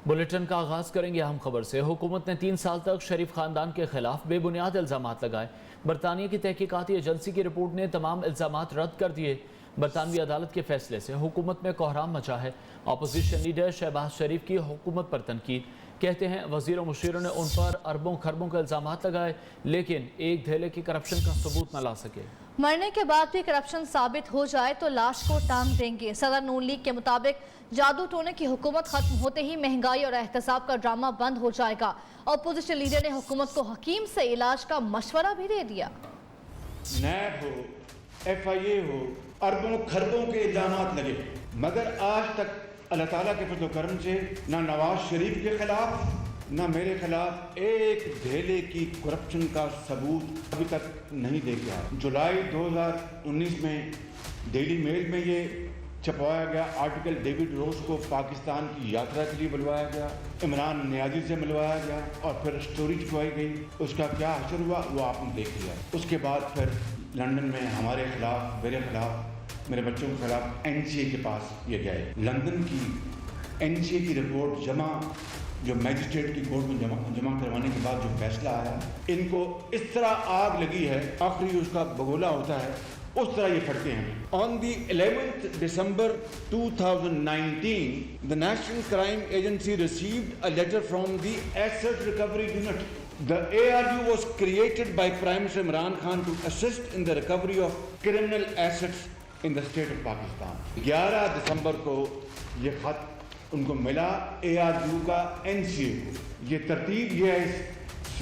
Bulletin کا آغاز کریں گے اہم خبر سے۔ حکومت نے 3 سال تک شریف خاندان کے خلاف بے بنیاد الزامات لگائے۔ برطانیہ کی تحقیقاتی ایجنسی کی رپورٹ نے تمام الزامات رد کر دیے۔ برطانوی عدالت کے فیصلے سے حکومت میں کوحرام مچا ہے۔ اپوزیشن لیڈر شہباز شریف کی حکومت پر تنقید، کہتے ہیں وزیر و مشیروں نے ان پر اربوں خربوں کے الزامات لگائے لیکن ایک دھیلے کی کرپشن کا ثبوت نہ لا سکے۔ مرنے کے بعد بھی کرپشن ثابت ہو جائے تو لاش کو ٹانگ دیں گے۔ صدر نون لیگ کے مطابق جادو ٹونے کی حکومت ختم ہوتے ہی مہنگائی اور احتساب کا ڈرامہ بند ہو جائے گا۔ اپوزیشن لیڈر نے حکومت کو حکیم سے علاج کا مشورہ بھی دے دیا۔ نیب ہو، ایف آئی اے ہو، اربوں خربوں کے الزامات لگے، مگر آج تک اللہ تعالیٰ کے فضل و کرم سے نہ نواز شریف کے خلاف نہ میرے خلاف ایک دھیلے کی کرپشن کا ثبوت ابھی تک نہیں دے گیا۔ جولائی 2019 میں ڈیلی میل میں یہ چھپوایا گیا آرٹیکل ڈیوڈ روز کو پاکستان کی یاترا کے لیے بلوایا گیا، عمران نیازی سے ملوایا گیا اور پھر سٹوری چھپوائی گئی۔ اس کا کیا اثر ہوا وہ آپ نے دیکھ لیا۔ اس کے بعد پھر لندن میں ہمارے خلاف، میرے خلاف، میرے بچوں کے خلاف این سی اے کے پاس یہ گئے۔ لندن کی این سی اے کی رپورٹ جو میجسٹریٹ کی کورٹ میں جمع کروانے کے بعد جو فیصلہ آیا، ان کو اس طرح آگ لگی ہے، آخری اس کا بگولا ہوتا ہے اس طرح یہ پھٹتے ہیں۔ On the 11th December 2019, the National Crime Agency received a letter from the Asset Recovery Unit. The ARU was created by Prime Minister Imran Khan to assist in the recovery of criminal assets in the state of Pakistan. 11 دسمبر کو یہ خط ان کو ملا ARU کا NCA کو۔ یہ ترتیب یہ ہے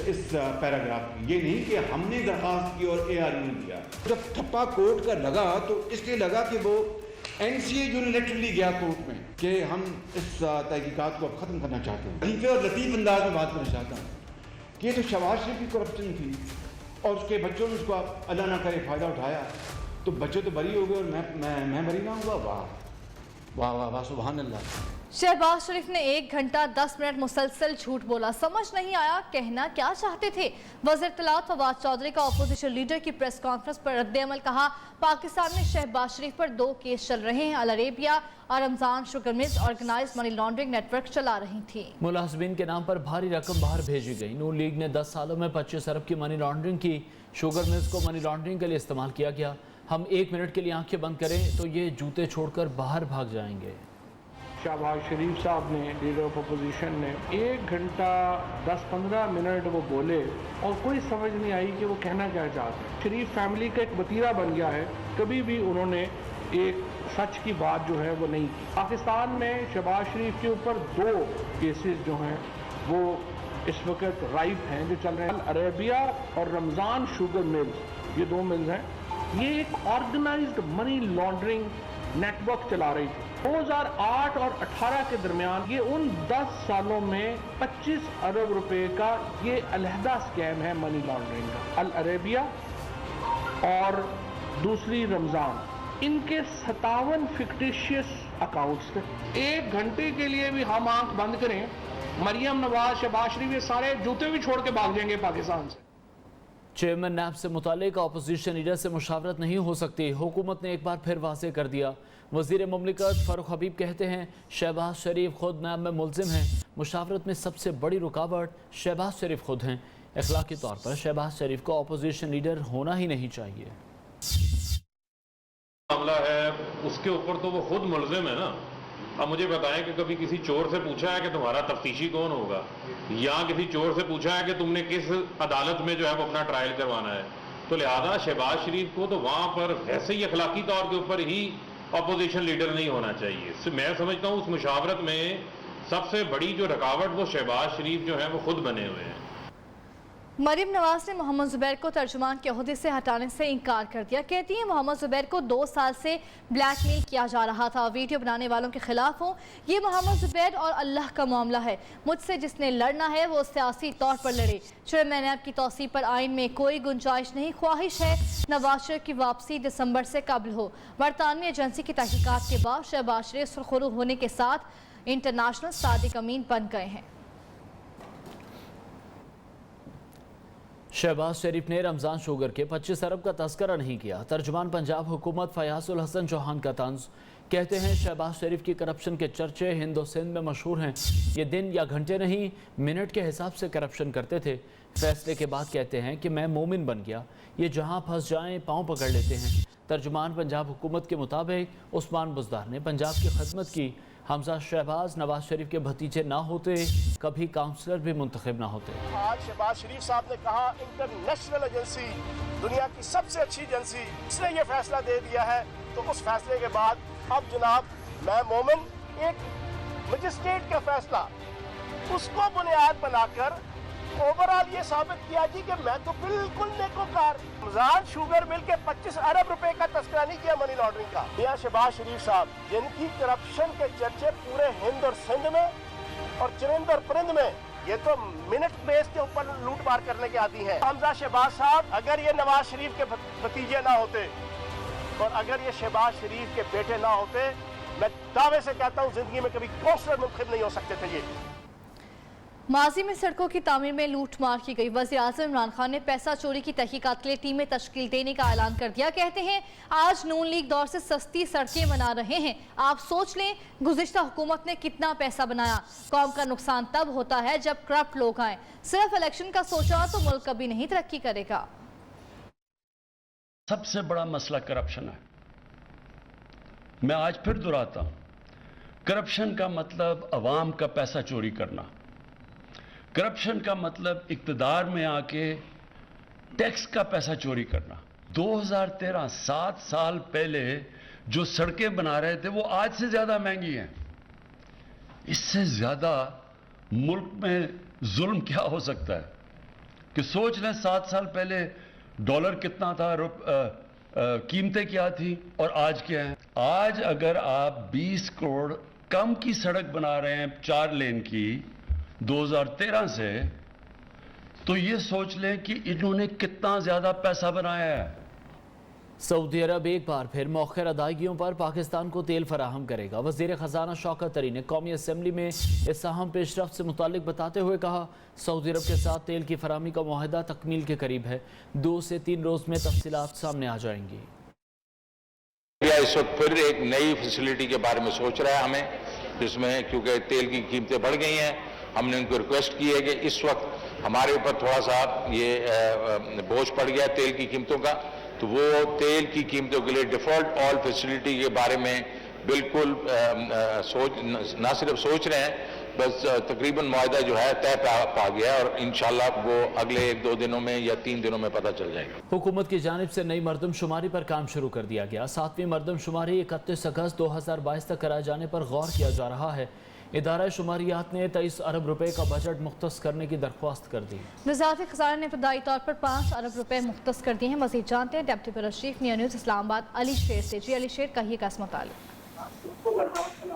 اس پیراگراف کی، یہ نہیں کہ ہم نے درخواست کی اور ARU نے دیا۔ جب ٹھپا کورٹ کا لگا تو اس لیے لگا کہ وہ NCA یونیلیٹرلی گیا کورٹ میں کہ ہم اس تحقیقات کو اب ختم کرنا چاہتے ہیں۔ لطیفے اور لطیف انداز میں بات کرنا چاہتا ہوں کہ یہ تو شہباز شریف کی کرپشن تھی اور اس کے بچوں نے اس کو اللہ نہ کرے فائدہ اٹھایا تو بچے تو بری ہو گئے اور میں بری نہ ہوا۔ واہ واہ واہ واہ، سبحان اللہ۔ شہباز شریف نے 1 گھنٹہ 10 منٹ مسلسل جھوٹ بولا، سمجھ نہیں آیا کہنا کیا چاہتے تھے۔ وزیر اطلاعات فواد چودھری کا اپوزیشن لیڈر کی پریس کانفرنس پر رد عمل، کہا پاکستان میں شہباز شریف پر 2 کیس چل رہے ہیں۔ العربیہ اور Ramzan sugar mills organise money laundering network چلا رہی تھی۔ ملازمین کے نام پر بھاری رقم باہر بھیجی گئی۔ نون لیگ نے 10 سالوں میں 25 ارب کی منی لانڈرنگ کی۔ شوگر ملز کو منی لانڈرنگ کے لیے استعمال کیا گیا۔ ہم 1 منٹ کے لیے آنکھیں بند کریں تو یہ جوتے چھوڑ کر باہر بھاگ جائیں گے۔ شہباز شریف صاحب نے، لیڈر آف اپوزیشن نے 1 گھنٹہ 10-15 منٹ وہ بولے اور کوئی سمجھ نہیں آئی کہ وہ کہنا کیا چاہتے ہیں۔ شریف فیملی کا ایک وتیرہ بن گیا ہے، کبھی بھی انہوں نے ایک سچ کی بات جو ہے وہ نہیں کی۔ پاکستان میں شہباز شریف کے اوپر 2 کیسز جو ہیں وہ اس وقت رائف ہیں جو چل رہے ہیں۔ العربیہ اور رمضان شوگر ملز، یہ 2 ملز ہیں، یہ ایک organised money laundering network چلا رہی تھی۔ 2008 اور 18 کے درمیان یہ ان 10 سالوں میں 25 ارب روپے کا یہ علیحدہ سکیم ہے منی لانڈرنگ کا۔ العربیہ اور دوسری رمضان، ان کے 57 فکٹیشیس اکاؤنٹس تھے۔ 1 گھنٹے کے لیے بھی ہم آنکھ بند کریں، مریم نواز، شہباز شریف، یہ سارے جوتے بھی چھوڑ کے بھاگ جائیں گے پاکستان سے۔ چیئرمین نیب سے متعلق اپوزیشن لیڈر سے مشاورت نہیں ہو سکتی، حکومت نے ایک بار پھر واضح کر دیا۔ وزیر مملکت فاروق حبیب کہتے ہیں شہباز شریف خود نیب میں ملزم ہیں، مشاورت میں سب سے بڑی رکاوٹ شہباز شریف خود ہیں۔ اخلاقی طور پر شہباز شریف کو اپوزیشن لیڈر ہونا ہی نہیں چاہیے۔ معاملہ ہے اس کے اوپر تو وہ خود ملزم ہے نا۔ اب مجھے بتائیں کہ کبھی کسی چور سے پوچھا ہے کہ تمہارا تفتیشی کون ہوگا، یا کسی چور سے پوچھا ہے کہ تم نے کس عدالت میں جو ہے وہ اپنا ٹرائل کروانا ہے؟ تو لہذا شہباز شریف کو تو وہاں پر ویسے ہی اخلاقی طور کے اوپر ہی اپوزیشن لیڈر نہیں ہونا چاہیے۔ میں سمجھتا ہوں اس مشاورت میں سب سے بڑی جو رکاوٹ وہ شہباز شریف جو ہیں وہ خود بنے ہوئے ہیں۔ مریم نواز نے محمد زبیر کو ترجمان کے عہدے سے ہٹانے سے انکار کر دیا، کہتی ہیں محمد زبیر کو 2 سال سے بلیک میل کیا جا رہا تھا، ویڈیو بنانے والوں کے خلاف ہوں۔ یہ محمد زبیر اور اللہ کا معاملہ ہے، مجھ سے جس نے لڑنا ہے وہ سیاسی طور پر لڑے۔ چیئرمین نیب کی توسیع پر آئین میں کوئی گنجائش نہیں، خواہش ہے نواز شریف کی واپسی دسمبر سے قبل ہو۔ برطانوی ایجنسی کی تحقیقات کے بعد شہباز شریف سرخرو ہونے کے ساتھ انٹرنیشنل صادق امین بن گئے ہیں۔ شہباز شریف نے رمضان شوگر کے 25 ارب کا تذکرہ نہیں کیا، ترجمان پنجاب حکومت فیاض الحسن چوہان کا طنز، کہتے ہیں شہباز شریف کی کرپشن کے چرچے ہند و سندھ میں مشہور ہیں. یہ دن یا گھنٹے نہیں منٹ کے حساب سے کرپشن کرتے تھے. فیصلے کے بعد کہتے ہیں کہ میں مومن بن گیا. یہ جہاں پھنس جائیں پاؤں پکڑ لیتے ہیں. ترجمان پنجاب حکومت کے مطابق عثمان بزدار نے پنجاب کی خدمت کی. حمزہ شہباز نواز شریف کے بھتیجے نہ ہوتے کبھی کاؤنسلر بھی منتخب نہ ہوتے. آج شہباز شریف صاحب نے کہا انٹرنیشنل ایجنسی, دنیا کی سب سے اچھی ایجنسی, اس نے یہ فیصلہ دے دیا ہے, تو اس فیصلے کے بعد اب جناب میں مومن ایک مجسٹریٹ کا فیصلہ اس کو بنیاد بنا کر اوورآل یہ ثابت کیا جی کہ میں تو بالکل نیکوکار. رمضان شوگر مل کے 25 ارب روپے کا تذکرہ نہیں کیا منی لانڈرنگ کا. میاں شہباز شریف صاحب جن کی کرپشن کے چرچے پورے ہند اور سندھ میں اور چرند اور پرند میں, یہ تو منٹ بیس کے اوپر لوٹ مار کرنے کے عادی ہیں. حمزہ شہباز صاحب اگر یہ نواز شریف کے بھتیجے نہ ہوتے اور اگر یہ شہباز شریف کے بیٹے نہ ہوتے, میں دعوے سے کہتا ہوں زندگی میں کبھی کونسلر منتخب نہیں ہو سکتے تھے. یہ ماضی میں سڑکوں کی تعمیر میں لوٹ مار کی گئی. وزیر اعظم عمران خان نے پیسہ چوری کی تحقیقات کے لیے ٹیمیں تشکیل دینے کا اعلان کر دیا. کہتے ہیں آج نون لیگ دور سے سستی سڑکیں بنا رہے ہیں. آپ سوچ لیں گزشتہ حکومت نے کتنا پیسہ بنایا. قوم کا نقصان تب ہوتا ہے جب کرپٹ لوگ آئیں. صرف الیکشن کا سوچا تو ملک کبھی نہیں ترقی کرے گا. سب سے بڑا مسئلہ کرپشن ہے. میں آج پھر دہراتا ہوں, کرپشن کا مطلب عوام کا پیسہ چوری کرنا. کرپشن کا مطلب اقتدار میں آ کے ٹیکس کا پیسہ چوری کرنا. 2013 7 سال پہلے جو سڑکیں بنا رہے تھے وہ آج سے زیادہ مہنگی ہیں. اس سے زیادہ ملک میں ظلم کیا ہو سکتا ہے کہ سوچ لیں 7 سال پہلے ڈالر کتنا تھا, قیمتیں کیا تھی اور آج کیا ہیں. آج اگر آپ 20 کروڑ کم کی سڑک بنا رہے ہیں 4 لین کی 2013 سے, تو یہ سوچ لیں کہ انہوں نے کتنا زیادہ پیسہ بنایا ہے. سعودی عرب ایک بار پھر مؤخر ادائیگیوں پر پاکستان کو تیل فراہم کرے گا. وزیر خزانہ شوکت طری نے قومی اسمبلی میں اس اہم پیش رفت سے متعلق بتاتے ہوئے کہا سعودی عرب کے ساتھ تیل کی فراہمی کا معاہدہ تکمیل کے قریب ہے. 2 سے 3 روز میں تفصیلات سامنے آ جائیں گی. اس وقت پھر ایک نئی فیسلٹی کے بارے میں سوچ رہا ہے ہمیں, جس میں کیونکہ تیل کی قیمتیں بڑھ گئی ہیں, ہم نے ان کو ریکویسٹ کی ہے کہ اس وقت ہمارے اوپر تھوڑا سا یہ بوجھ پڑ گیا تیل کی قیمتوں کا, تو وہ تیل کی قیمتوں کے لیے ڈیفالٹ آل فیسلٹی کے بارے میں بالکل نہ صرف سوچ رہے ہیں, بس تقریباً معاہدہ جو ہے طے پا گیا ہے اور انشاءاللہ وہ اگلے 1-2 دنوں میں یا 3 دنوں میں پتہ چل جائے گا. حکومت کی جانب سے نئی مردم شماری پر کام شروع کر دیا گیا. 7ویں مردم شماری 31 اگست 2022 تک کرائے جانے پر غور کیا جا رہا ہے. ادارہ شماریات نے 23 ارب روپے کا بجٹ مختص کرنے کی درخواست کر دی. وزارت خزانہ نے ابتدائی طور پر 5 ارب روپے مختص کر دیے ہیں. مزید جانتے ہیں deputy bureau chief Neo News Islamabad Ali شیر سے. جی علی شیر, کہیے گا اس متعلق.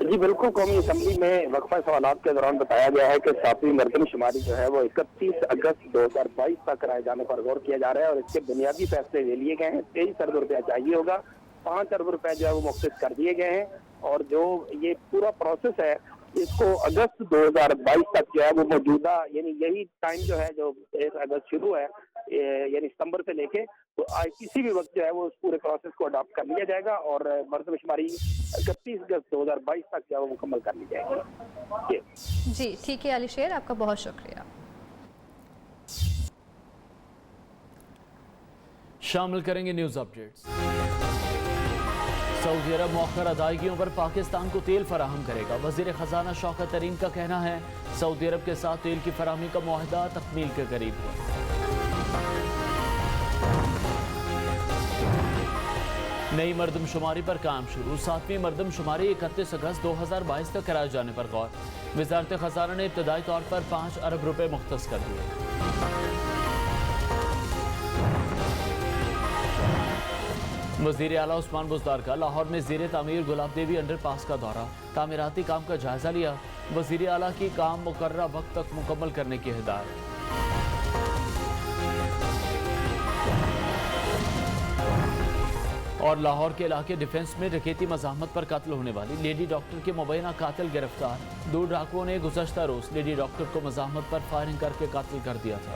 جی بالکل, قومی اسمبلی میں وقفہ سوالات کے دوران بتایا گیا ہے کہ 7ویں مردم شماری جو ہے وہ 31 اگست 2022 تک کرائے جانے پر غور کیا جا رہا ہے اور اس کے بنیادی فیصلے لے لیے گئے ہیں. 23 ارب روپیہ چاہیے ہوگا, 5 ارب روپے جو ہے وہ مختص کر دیے گئے ہیں اور جو یہ پورا پروسیس ہے اس کو اگست 2022 تک جو ہے وہ موجودہ, یعنی یہی ٹائم جو ہے جو 23 اگست شروع ہے یعنی ستمبر سے لے کے, تو کسی بھی وقت جو ہے وہ اس پورے پروسیس کو اڈاپٹ کر لیا جائے گا اور مردم شماری 31 اگست 2022 تک جو ہے وہ مکمل کر لی جائے گی. جی ٹھیک ہے علی شیر, آپ کا بہت شکریہ. شامل کریں گے نیوز اپڈیٹس. سعودی عرب مؤخر ادائیگیوں پر پاکستان کو تیل فراہم کرے گا. وزیر خزانہ شوکت طری کا کہنا ہے سعودی عرب کے ساتھ تیل کی فراہمی کا معاہدہ تکمیل کے قریب ہے. نئی مردم شماری پر کام شروع. 7ویں مردم شماری 31 اگست 2022 تک کرائے جانے پر غور. وزارت خزانہ نے ابتدائی طور پر 5 ارب روپے مختص کر دیے. وزیر اعلیٰ عثمان بزدار کا لاہور میں زیر تعمیر گلاب دیوی انڈر پاس کا دورہ. تعمیراتی کام کا جائزہ لیا. وزیر اعلیٰ کی کام مقررہ وقت تک مکمل کرنے کی ہدایت. اور لاہور کے علاقے ڈیفنس میں ڈکیتی مزاحمت پر قتل ہونے والی لیڈی ڈاکٹر کے مبینہ قاتل گرفتار. 2 ڈاکوؤں نے گزشتہ روز لیڈی ڈاکٹر کو مزاحمت پر فائرنگ کر کے قتل کر دیا تھا.